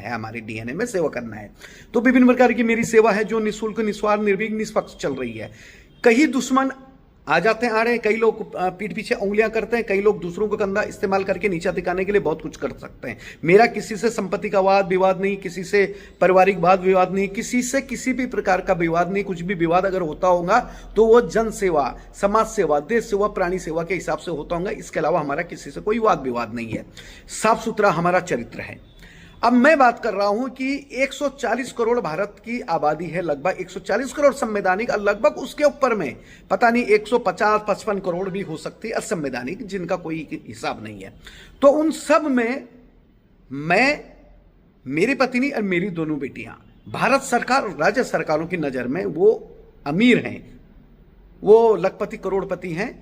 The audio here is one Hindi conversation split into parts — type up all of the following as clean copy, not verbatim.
है, हमारे डीएनए में सेवा करना है। तो विभिन्न प्रकार की मेरी सेवा है जो निःशुल्क, निस्वार्थ, निर्भीक, निष्पक्ष चल रही है। कई दुश्मन आ जाते हैं, आ रहे हैं, कई लोग पीठ पीछे उंगलियां करते हैं, कई लोग दूसरों का कंधा इस्तेमाल करके नीचा दिखाने के लिए बहुत कुछ कर सकते हैं। मेरा किसी से संपत्ति का वाद विवाद नहीं, किसी से पारिवारिक वाद विवाद नहीं, किसी से किसी भी प्रकार का विवाद नहीं। कुछ भी विवाद अगर होता होगा तो वो जन सेवा, समाज सेवा, देश सेवा, प्राणी सेवा के हिसाब से होता होगा। इसके अलावा हमारा किसी से कोई वाद विवाद नहीं है। साफ सुथरा हमारा चरित्र है। अब मैं बात कर रहा हूं कि 140 करोड़ भारत की आबादी है, लगभग 140 करोड़ संवैधानिक, और लगभग उसके ऊपर में पता नहीं 150-55 करोड़ भी हो सकती है असंवैधानिक, जिनका कोई हिसाब नहीं है। तो उन सब में मैं, मेरी पत्नी और मेरी दोनों बेटियां भारत सरकार और राज्य सरकारों की नजर में वो अमीर हैं, वो लखपति करोड़पति हैं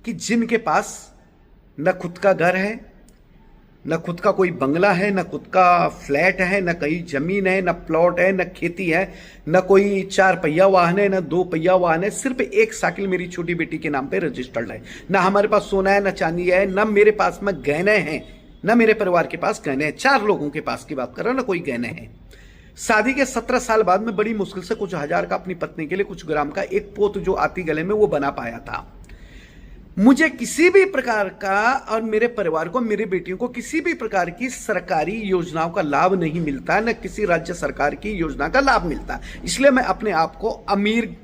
कि जिनके पास न खुद का घर है, न खुद का कोई बंगला है, न खुद का फ्लैट है, न कहीं जमीन है, न प्लॉट है, न खेती है, न कोई 4 पहिया वाहन है, न 2 पहिया वाहन है। सिर्फ एक साइकिल मेरी छोटी बेटी के नाम पे रजिस्टर्ड है। न हमारे पास सोना है, न चांदी है, न मेरे पास में गहने हैं, न मेरे परिवार के पास गहने हैं। 4 लोगों के पास की बात कर रहा हूं, न कोई गहने हैं। शादी के 17 साल बाद में बड़ी मुश्किल से कुछ हजार का अपनी पत्नी के लिए, कुछ ग्राम का एक पोत जो आती गले में, वो बना पाया था। मुझे किसी भी प्रकार का और मेरे परिवार को, मेरी बेटियों को किसी भी प्रकार की सरकारी योजनाओं का लाभ नहीं मिलता, न किसी राज्य सरकार की योजना का लाभ मिलता। इसलिए मैं अपने आप को अमीर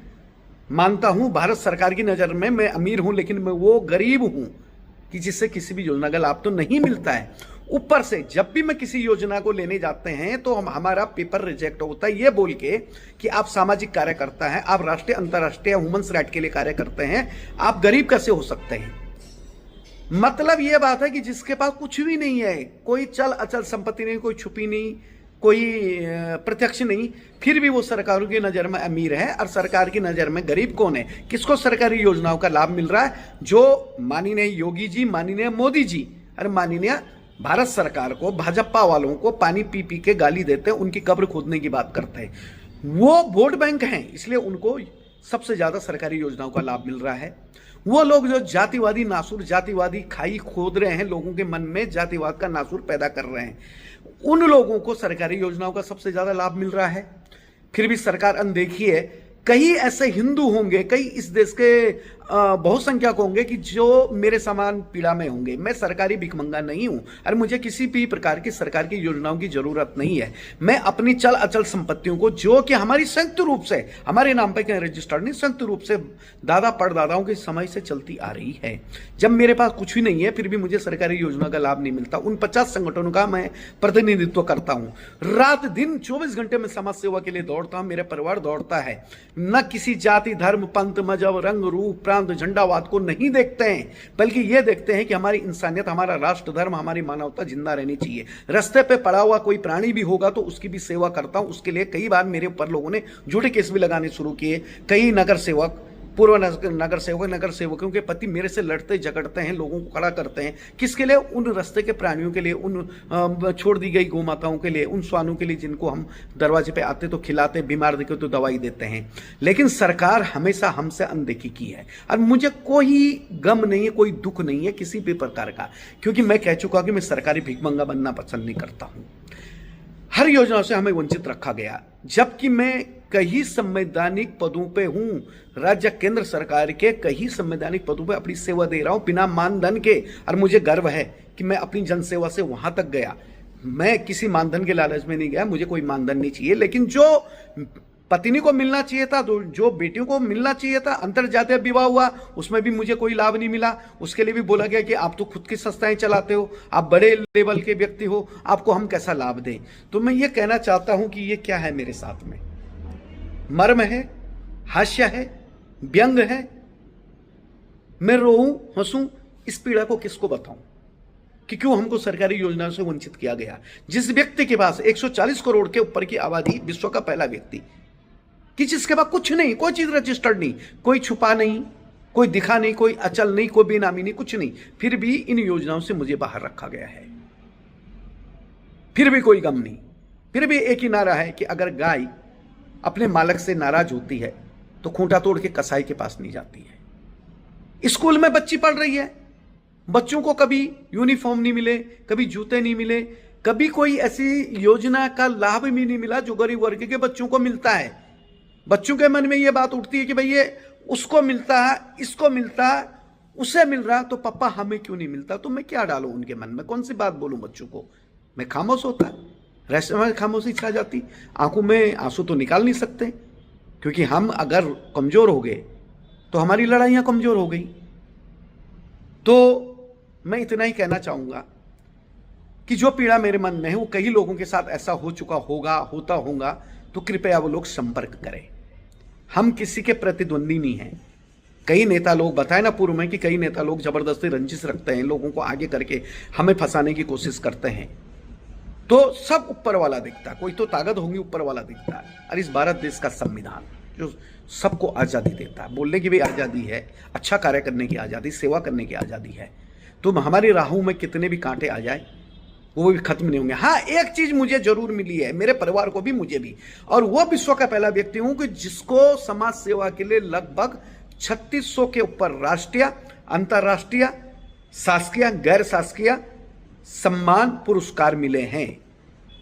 मानता हूं। भारत सरकार की नजर में मैं अमीर हूं, लेकिन मैं वो गरीब हूं कि जिससे किसी भी योजना का लाभ तो नहीं मिलता है। ऊपर से जब भी मैं किसी योजना को लेने जाते हैं तो हमारा पेपर रिजेक्ट होता है, ये बोल के कि आप सामाजिक कार्यकर्ता हैं, आप राष्ट्रीय अंतर्राष्ट्रीय ह्यूमन्स राइट के लिए कार्य करते हैं, आप गरीब कैसे हो सकते हैं। मतलब यह बात है कि जिसके पास कुछ भी नहीं है, कोई चल अचल संपत्ति नहीं, कोई छुपी नहीं, कोई प्रत्यक्ष नहीं, फिर भी वो सरकारों की नजर में अमीर है और सरकार की नजर में गरीब कौन है। किसको सरकारी योजनाओं का लाभ मिल रहा है? जो माननीय योगी जी, माननीय मोदी जी और माननीय भारत सरकार को, भाजपा वालों को पानी पी पी के गाली देते हैं, उनकी कब्र खोदने की बात करते हैं। वो वोट बैंक हैं, इसलिए उनको सबसे ज्यादा सरकारी योजनाओं का लाभ मिल रहा है। वो लोग जो जातिवादी नासूर, जातिवादी खाई खोद रहे हैं, लोगों के मन में जातिवाद का नासूर पैदा कर रहे हैं, उन लोगों को सरकारी योजनाओं का सबसे ज्यादा लाभ मिल रहा है। फिर भी सरकार अनदेखी है। कई ऐसे हिंदू होंगे, कई इस देश के बहुसंख्यक होंगे कि जो मेरे समान पीड़ा में होंगे। मैं सरकारी भिखमंगा नहीं हूं और मुझे किसी भी प्रकार की सरकार की योजनाओं की जरूरत नहीं है। मैं अपनी चल अचल संपत्तियों को, जो कि हमारी संयुक्त रूप से, हमारे नाम पर कहीं रजिस्टर्ड नहीं, संयुक्त रूप से दादा परदादाओं के समय से चलती आ रही है। जब मेरे पास कुछ भी नहीं है फिर भी मुझे सरकारी योजना का लाभ नहीं मिलता। उन 50 संगठनों का मैं प्रतिनिधित्व करता हूं। रात दिन 24 घंटे में समाज सेवा के लिए दौड़ता हूं, मेरा परिवार दौड़ता है। न किसी जाति, धर्म, पंथ, मजहब, रंग, रूप, प्रांत, झंडावाद को नहीं देखते हैं, बल्कि यह देखते हैं कि हमारी इंसानियत, हमारा राष्ट्र धर्म, हमारी मानवता जिंदा रहनी चाहिए। रास्ते पे पड़ा हुआ कोई प्राणी भी होगा तो उसकी भी सेवा करता हूं। उसके लिए कई बार मेरे ऊपर लोगों ने झूठे केस भी लगाने शुरू किए। कई नगर सेवक, पूर्व नगर सेवक, नगर सेवकों के पति मेरे से लड़ते झगड़ते हैं, लोगों को खड़ा करते हैं। किसके लिए? उन रास्ते के प्राणियों के लिए, उन छोड़ दी गई गौ माताओं के लिए, उन श्वानों के लिए जिनको हम दरवाजे पे आते तो खिलाते, बीमार दिखे तो दवाई देते हैं। लेकिन सरकार हमेशा हमसे अनदेखी की है और मुझे कोई गम नहीं है, कोई दुख नहीं है किसी भी प्रकार का, क्योंकि मैं कह चुका कि मैं सरकारी भिखमंगा बनना पसंद नहीं करता हूं। हर योजना से हमें वंचित रखा गया, जबकि मैं कई संवैधानिक पदों पे हूं। राज्य केंद्र सरकार के कई संवैधानिक पदों पे अपनी सेवा दे रहा हूं बिना मानधन के, और मुझे गर्व है कि मैं अपनी जनसेवा से वहां तक गया। मैं किसी मानधन के लालच में नहीं गया, मुझे कोई मानधन नहीं चाहिए। लेकिन जो पत्नी को मिलना चाहिए था, जो बेटियों को मिलना चाहिए था, अंतरजातीय विवाह हुआ, उसमें भी मुझे कोई लाभ नहीं मिला। उसके लिए भी बोला गया कि आप तो खुद की संस्थाएं चलाते हो, आप बड़े लेवल के व्यक्ति हो, आपको हम कैसा लाभ दें। तो मैं ये कहना चाहता हूं कि ये क्या है मेरे साथ में, मर्म है, हास्य है, व्यंग है। मैं रोऊं, हंसूं, इस पीड़ा को किसको बताऊं कि क्यों हमको सरकारी योजनाओं से वंचित किया गया। जिस व्यक्ति के पास 140 करोड़ के ऊपर की आबादी, विश्व का पहला व्यक्ति कि जिसके पास कुछ नहीं, कोई चीज रजिस्टर्ड नहीं, कोई छुपा नहीं, कोई दिखा नहीं, कोई अचल नहीं, कोई बेनामी नहीं, कुछ नहीं, फिर भी इन योजनाओं से मुझे बाहर रखा गया है। फिर भी कोई गम नहीं। फिर भी एक ही नारा है कि अगर गाय अपने मालक से नाराज होती है तो खूंटा तोड़ के कसाई के पास नहीं जाती है। स्कूल में बच्ची पढ़ रही है, बच्चों को कभी यूनिफॉर्म नहीं मिले, कभी जूते नहीं मिले, कभी कोई ऐसी योजना का लाभ भी नहीं मिला जो गरीब वर्ग के बच्चों को मिलता है। बच्चों के मन में यह बात उठती है कि भाई ये उसको मिलता है, इसको मिलता है, उसे मिल रहा, तो पापा हमें क्यों नहीं मिलता? तो मैं क्या डालूं उनके मन में, कौन सी बात बोलूं बच्चों को? मैं खामोश होता, रहस्य में खामोशी छा जाती, आंखों में आंसू तो निकाल नहीं सकते, क्योंकि हम अगर कमजोर हो गए तो हमारी लड़ाइयां कमजोर हो गई। तो मैं इतना ही कहना चाहूंगा कि जो पीड़ा मेरे मन में है वो कई लोगों के साथ ऐसा हो चुका होगा, होता होगा, तो कृपया वो लोग संपर्क करें। हम किसी के प्रतिद्वंदी नहीं हैं। कई नेता लोग बताए ना पूर्व में कि कई नेता लोग जबरदस्ती रंजिश रखते हैं, लोगों को आगे करके हमें फंसाने की कोशिश करते हैं। तो सब ऊपर वाला दिखता है, कोई तो ताकत होगी ऊपर वाला दिखता है। और इस भारत देश का संविधान जो सबको आज़ादी देता है, बोलने की भी आज़ादी है, अच्छा कार्य करने की आज़ादी, सेवा करने की आज़ादी है। तो हमारी राहों में कितने भी कांटे आ जाए वो भी खत्म नहीं होंगे। हाँ, एक चीज मुझे जरूर मिली है, मेरे परिवार को भी, मुझे भी, और वो विश्व का पहला व्यक्ति हूं कि जिसको समाज सेवा के लिए लगभग 3600 के ऊपर राष्ट्रीय, अंतर्राष्ट्रीय, शासकीय, गैर शासकीय सम्मान पुरस्कार मिले हैं।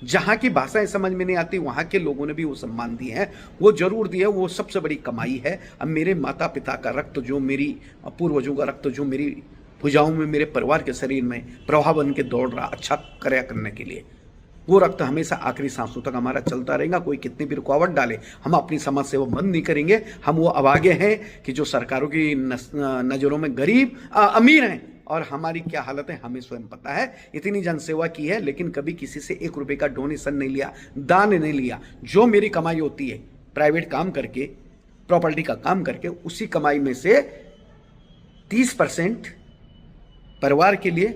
जहां की भाषाएं समझ में नहीं आती वहां के लोगों ने भी वो सम्मान दिए हैं, वो जरूर दिए, वो सबसे बड़ी कमाई है। अब मेरे माता पिता का रक्त, जो मेरी पूर्वजों का रक्त, जो मेरी भुजाओं में, मेरे परिवार के शरीर में प्रवाह बन के दौड़ रहा अच्छा कार्य करने के लिए, वो रक्त हमेशा आखिरी सांसों तक हमारा चलता रहेगा। कोई कितनी भी रुकावट डाले, हम अपनी समाज सेवा बंद नहीं करेंगे। हम वो अभागे हैं कि जो सरकारों की नज़रों में गरीब अमीर हैं, और हमारी क्या हालत है हमें स्वयं पता है। इतनी जनसेवा की है, लेकिन कभी किसी से 1 रुपये का डोनेशन नहीं लिया, दान नहीं लिया। जो मेरी कमाई होती है प्राइवेट काम करके, प्रॉपर्टी का काम करके, उसी कमाई में से 30% परिवार के लिए,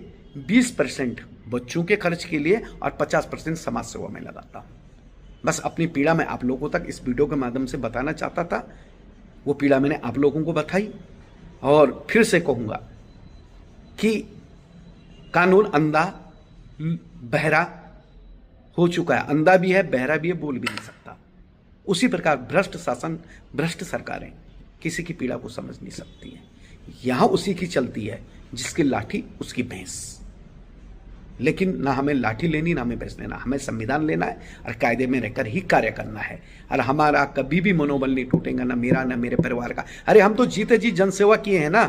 20% बच्चों के खर्च के लिए और 50% समाज सेवा में लगाता हूं। बस अपनी पीड़ा मैं आप लोगों तक इस वीडियो के माध्यम से बताना चाहता था। वो पीड़ा मैंने आप लोगों को बताई, और फिर से कहूंगा कि कानून अंधा बहरा हो चुका है, अंधा भी है, बहरा भी है, बोल भी नहीं सकता। उसी प्रकार भ्रष्ट शासन, भ्रष्ट सरकारें किसी की पीड़ा को समझ नहीं सकती हैं। यहां उसी की चलती है जिसकी लाठी उसकी भैंस। लेकिन ना हमें लाठी लेनी, ना हमें भैंस लेना, हमें संविधान लेना है और कायदे में रहकर ही कार्य करना है। और हमारा कभी भी मनोबल नहीं टूटेगा, ना मेरा, ना मेरे परिवार का। अरे हम तो जीते जी जनसेवा किए हैं ना,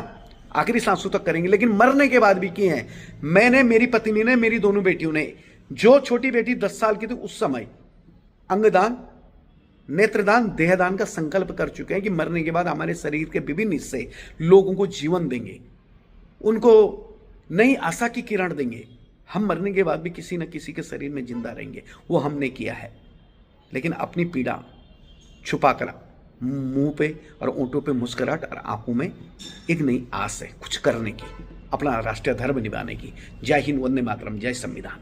आखिरी सांसों तक करेंगे, लेकिन मरने के बाद भी किए हैं। मैंने, मेरी पत्नी ने, मेरी दोनों बेटियों ने, जो छोटी बेटी 10 साल की थी उस समय अंगदान, नेत्रदान, देहदान का संकल्प कर चुके हैं कि मरने के बाद हमारे शरीर के विभिन्न हिस्से लोगों को जीवन देंगे, उनको नई आशा की किरण देंगे। हम मरने के बाद भी किसी न किसी के शरीर में जिंदा रहेंगे, वो हमने किया है। लेकिन अपनी पीड़ा छुपा कर मुंह पे और ओंठों पे मुस्कुराहट और आंखों में एक नई आस है कुछ करने की, अपना राष्ट्रीय धर्म निभाने की। जय हिंद, वंदे मातरम, जय संविधान।